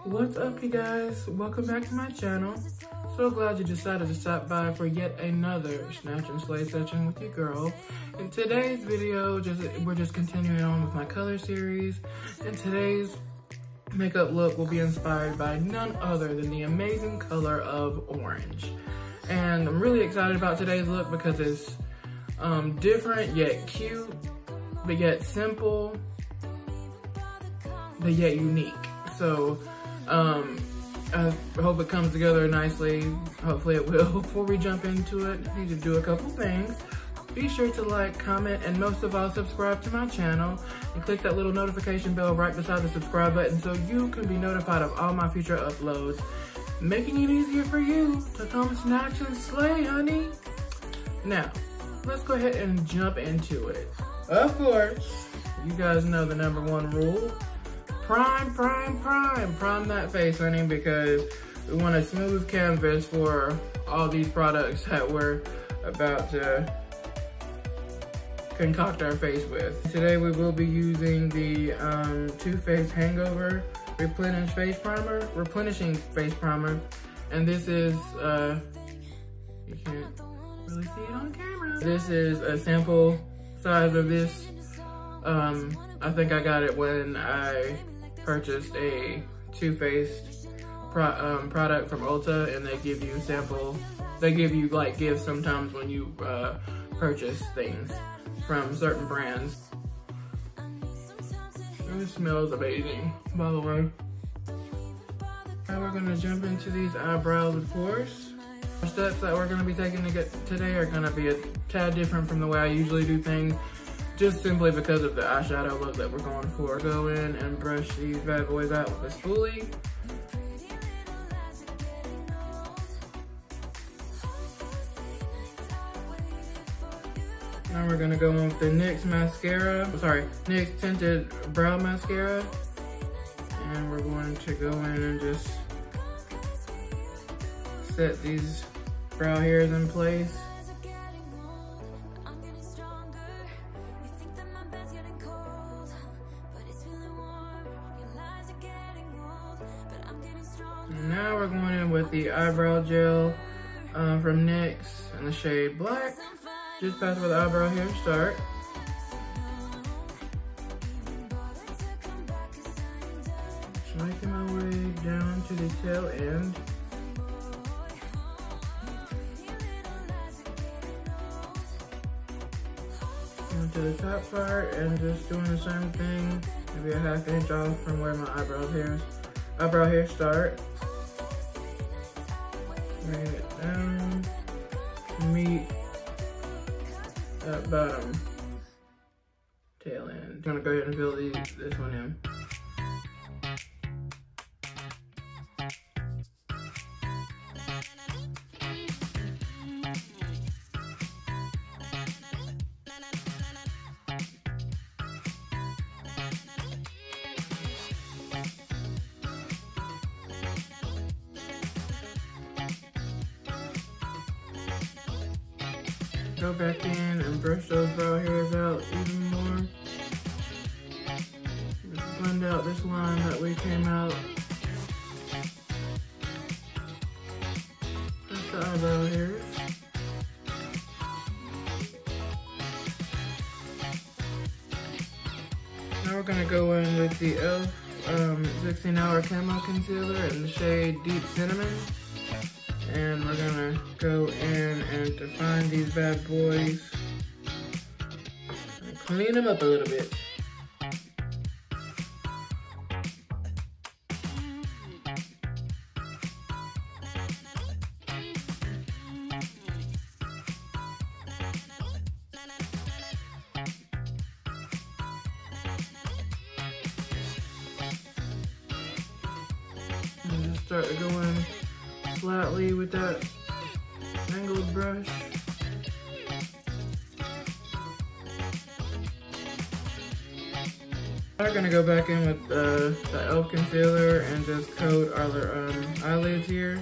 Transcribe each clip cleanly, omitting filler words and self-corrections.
What's up, you guys? Welcome back to my channel. So glad you decided to stop by for yet another Snatch and Slay session with your girl. In today's video, we're just continuing on with my color series, and today's makeup look will be inspired by none other than the amazing color of orange. And I'm really excited about today's look because it's different yet cute, but yet simple, but yet unique. So I hope it comes together nicely. Hopefully it will. Before we jump into it, I need to do a couple things. Be sure to like, comment, and most of all, subscribe to my channel. And click that little notification bell right beside the subscribe button so you can be notified of all my future uploads, making it easier for you to come snatch and slay, honey. Now, let's go ahead and jump into it. Of course, you guys know the #1 rule. Prime that face, honey, because we want a smooth canvas for all these products that we're about to concoct our face with. Today we will be using the Faced Hangover replenishing face primer, and this is you can't really see it on camera. This is a sample size of this. I think I got it when I purchased a Too Faced product from Ulta, and they give you like gifts sometimes when you purchase things from certain brands. And it smells amazing, by the way. Now we're gonna jump into these eyebrows, of course. The steps that we're gonna be taking today are gonna be a tad different from the way I usually do things, just simply because of the eyeshadow look that we're going for. Go in and brush these bad boys out with a spoolie. Now we're gonna go in with the NYX NYX Tinted Brow Mascara. And we're going to go in and just set these brow hairs in place. Now we're going in with the eyebrow gel from NYX in the shade Black. Just past where the eyebrow hairs start. Just making my way down to the tail end. Going to the top part and just doing the same thing, maybe a ½ inch off from where my eyebrow hairs start. Bring it down, meet that bottom tail end. I'm gonna go ahead and fill this one in. Go back in and brush those brow hairs out even more. Just blend out this line that we came out. That's the eyebrow hairs. Now we're gonna go in with the e.l.f. 16-hour Camo Concealer in the shade Deep Cinnamon. And we're gonna go in and define these bad boys and clean them up a little bit. And just start to go in flatly with that angled brush. We're gonna go back in with the e.l.f. concealer and just coat our eyelids here.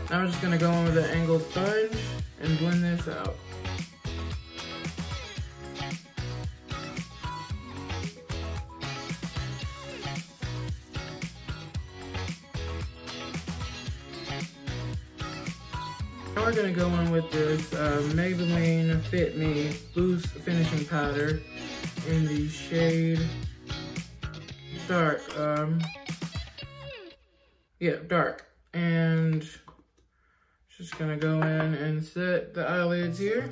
Now we're just gonna go in with an angled sponge and blend this out. Now we're gonna go in with this Maybelline Fit Me Loose finishing powder in the shade dark. Dark. And just gonna go in and set the eyelids here.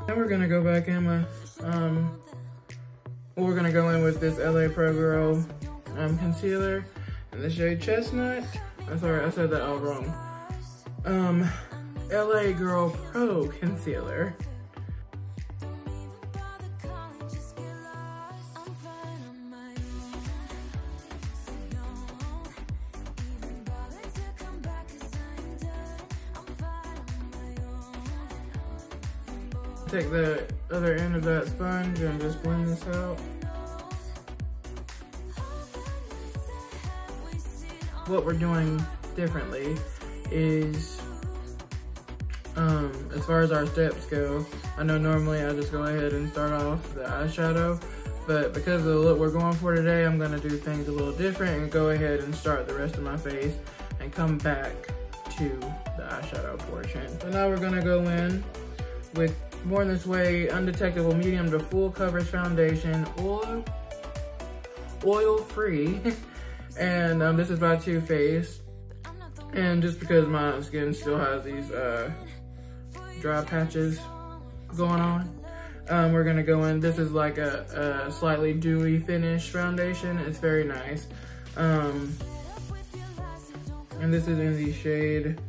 Then we're gonna go back in with, we're gonna go in with this LA Pro Girl concealer in the shade Chestnut. I'm sorry, I said that all wrong. LA Girl Pro Concealer. Take the other end of that sponge and just blend this out. What we're doing differently is, as far as our steps go, I know normally I just go ahead and start off the eyeshadow, but because of the look we're going for today, I'm gonna do things a little different and go ahead and start the rest of my face and come back to the eyeshadow portion. So now we're gonna go in with Born This Way Undetectable Medium to Full Coverage Foundation, oil free. And this is by Too Faced. And just because my skin still has these dry patches going on, we're gonna go in. This is like a slightly dewy finish foundation. It's very nice. And this is in the shade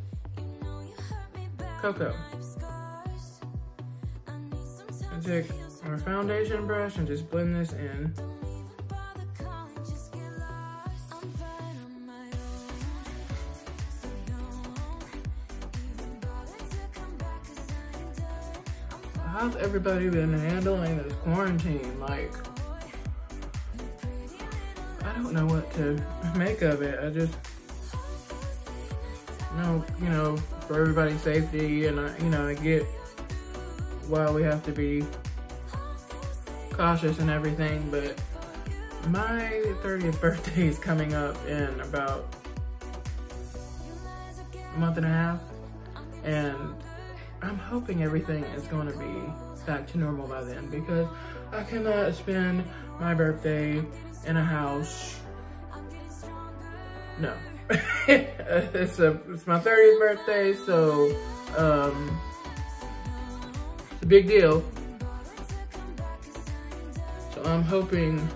Cocoa. Take our foundation brush and just blend this in. How's everybody been handling this quarantine? Like, I don't know what to make of it. I just know, you know, for everybody's safety, and I get why we have to be cautious and everything, but my 30th birthday is coming up in about a month and a half, and I'm hoping everything is going to be back to normal by then, because I cannot spend my birthday in a house. No. It's my 30th birthday, so it's a big deal. So I'm hoping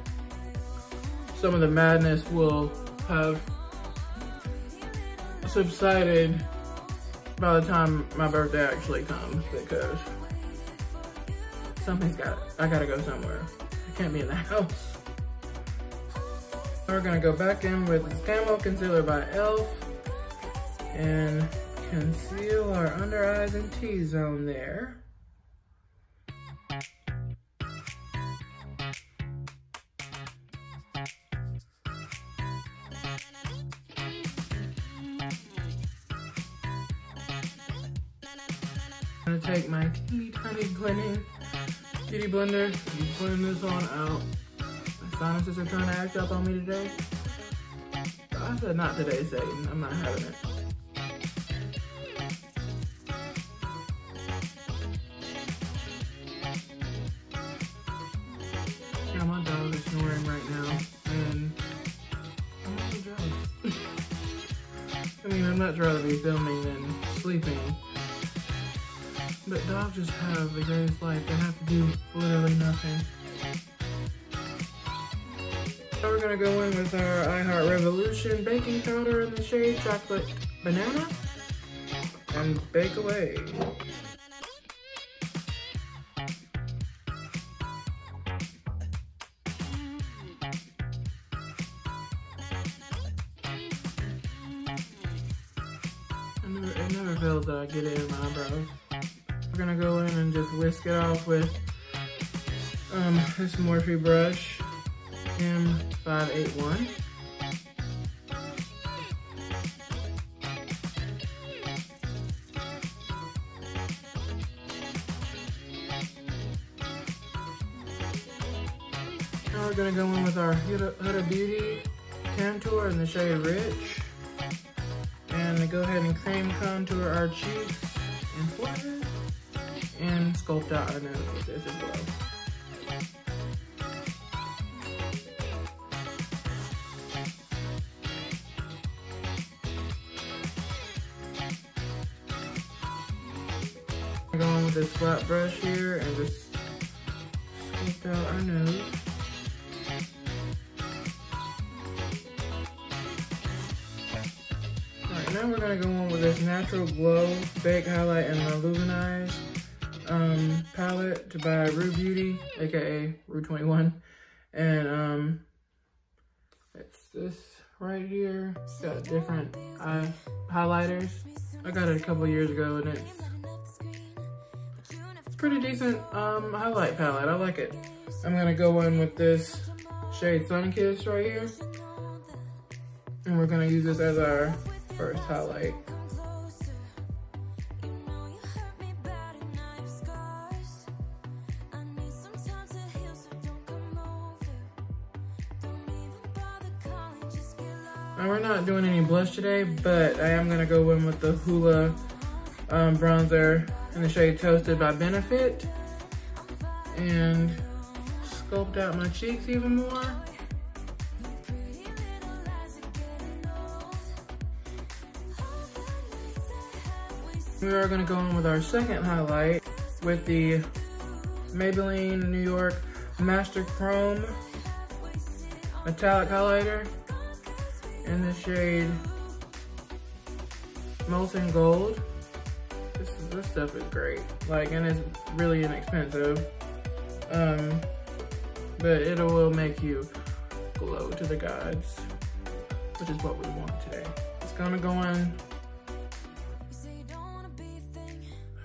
some of the madness will have subsided by the time my birthday actually comes, because I gotta go somewhere. I can't be in the house. We're gonna go back in with this Camo Concealer by e.l.f. and conceal our under eyes and T-zone there. I'm gonna take my teeny tiny blending beauty blender and blend this on out. My sinuses are trying to act up on me today. I said not today, Satan. I'm not having it. Yeah, my dog is snoring right now, and I'm on the job. I mean, I'd much rather be filming than sleeping. But dogs just have the greatest life. They have to do literally nothing. So we're gonna go in with our I Heart Revolution baking powder in the shade Chocolate Banana and bake away. It never fails that I get it in my eyebrows. gonna go in and just whisk it off with this Morphe brush, M581. Now we're gonna go in with our Huda Beauty Tantour in the shade Rich. And to go ahead and cream contour our cheeks and forehead. And sculpt out our nose with this as well. We're going with this flat brush here and just sculpt out our nose. Alright, now we're gonna go on with this Natural Glow Bake Highlight and Illuminize palette by Rue Beauty, aka Rue 21. And it's this right here. It's got different eye highlighters. I got it a couple years ago and it's pretty decent highlight palette. I like it. I'm gonna go in with this shade Sunkissed right here. And we're gonna use this as our first highlight. Now we're not doing any blush today, but I am gonna go in with the Hoola bronzer in the shade Toasted by Benefit and sculpt out my cheeks even more. We are gonna go in with our second highlight with the Maybelline New York Master Chrome metallic highlighter in the shade Molten Gold. This stuff is great, like, and it's really inexpensive, but it will make you glow to the gods, which is what we want today. It's gonna go in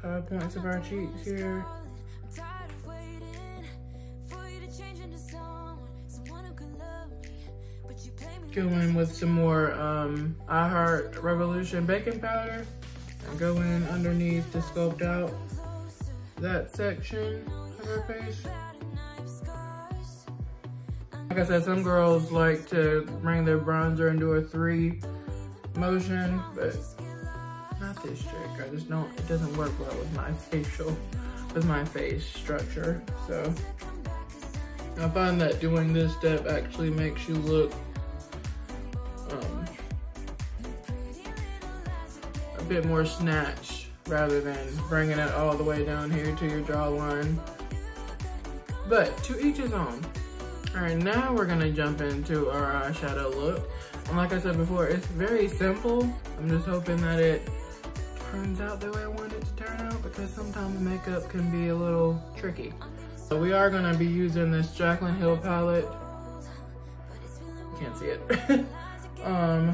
high points of our cheeks here. Go in with some more I Heart Revolution baking powder and go in underneath to sculpt out that section of her face. Like I said, some girls like to bring their bronzer and do a 3 motion, but not this trick. I just don't, it doesn't work well with my face structure. So I find that doing this step actually makes you look a bit more snatched rather than bringing it all the way down here to your jawline. But to each his own. All right, now we're gonna jump into our eyeshadow look. And like I said before, it's very simple. I'm just hoping that it turns out the way I want it to turn out, because sometimes makeup can be a little tricky. So we are gonna be using this Jaclyn Hill palette. You can't see it.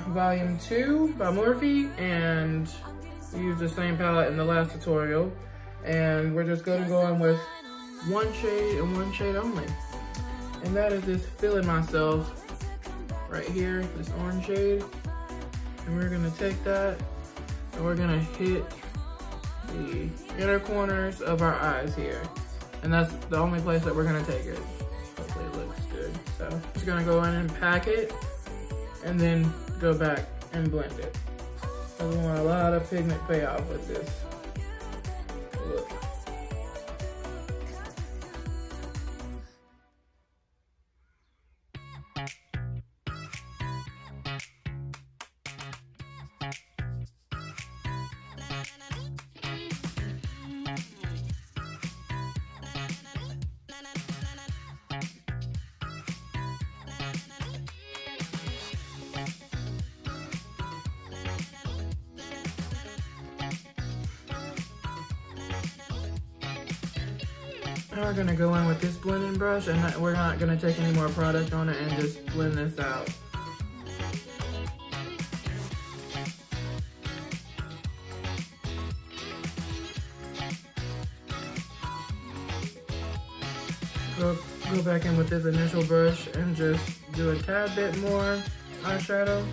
Volume 2 by Morphe, and we used the same palette in the last tutorial. And we're just gonna go in with one shade and one shade only. And that is this Feeling Myself right here, this orange shade. And we're gonna take that and we're gonna hit the inner corners of our eyes here. And that's the only place that we're gonna take it. Hopefully it looks good. So just gonna go in and pack it and then go back and blend it. So we want a lot of pigment payoff with this look. Now we're gonna go in with this blending brush, and we're not gonna take any more product on it and just blend this out. Go back in with this initial brush and just do a tad bit more eyeshadow.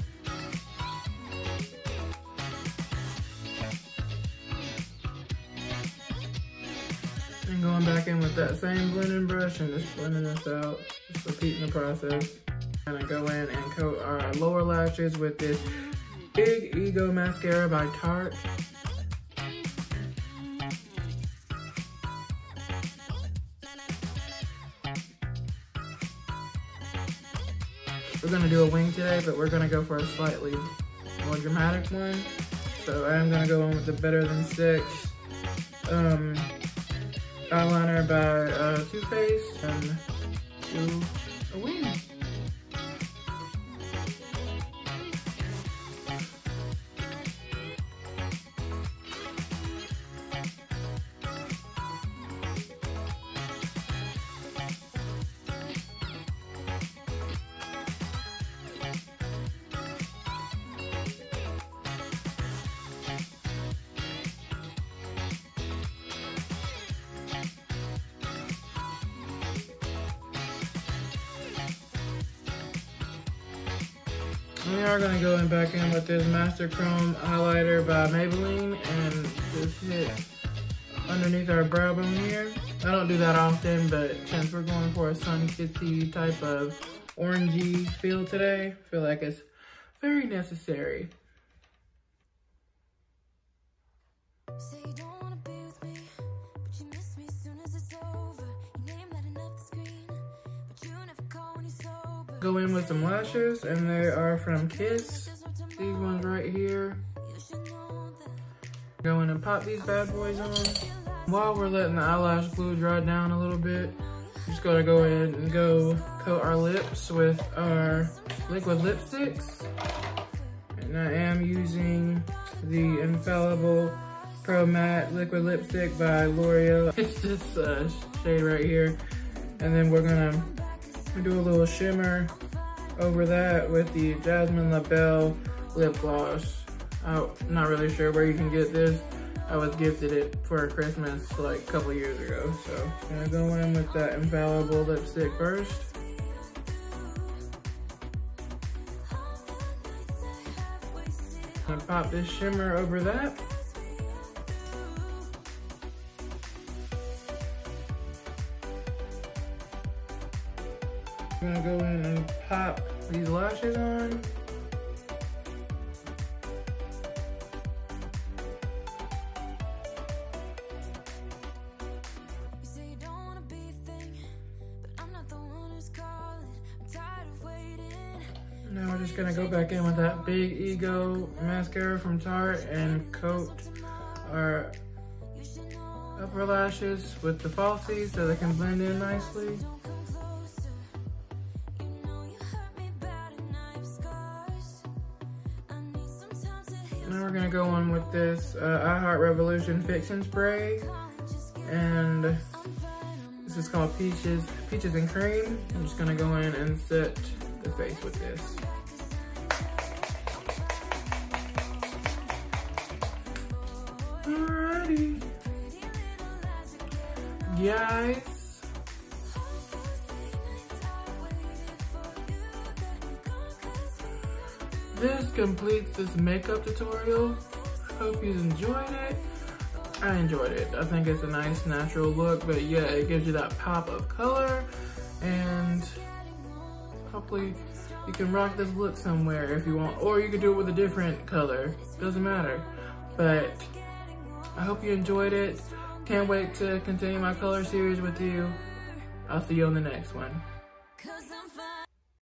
And going back in with that same blending brush and just blending this out. Just repeating the process. Gonna go in and coat our lower lashes with this Big Ego mascara by Tarte. We're gonna do a wing today, but we're gonna go for a slightly more dramatic one. So I'm gonna go in with the Better Than Sex eyeliner by Too Faced and do a wing. We are going to go back in with this Master Chrome highlighter by Maybelline and just hit underneath our brow bone here. I don't do that often, but since we're going for a sun-kissy type of orangey feel today, I feel like it's very necessary. Go in with some lashes, and they are from Kiss. These ones right here. Go in and pop these bad boys on. While we're letting the eyelash glue dry down a little bit, just gotta go in and go coat our lips with our liquid lipsticks. And I am using the Infallible Pro Matte Liquid Lipstick by L'Oreal. It's this shade right here. And then we're gonna do a little shimmer over that with the Jasmine Belle lip gloss. I'm not really sure where you can get this. I was gifted it for Christmas like a couple years ago. So I'm gonna go in with that Infallible lipstick first. I'm gonna pop this shimmer over that. I'm gonna go in and pop these lashes on. Now we're just gonna go back in with that Big Ego mascara from Tarte and coat our upper lashes with the falsies so they can blend in nicely. Now we're gonna go on with this I Heart Revolution Fixing Spray, and this is called Peaches and Cream. I'm just gonna go in and set the face with this. Alrighty, guys. This completes this makeup tutorial. Hope you enjoyed it. I enjoyed it. I think it's a nice natural look, but yeah, it gives you that pop of color, and hopefully you can rock this look somewhere if you want, or you could do it with a different color. Doesn't matter. But I hope you enjoyed it. Can't wait to continue my color series with you. I'll see you on the next one.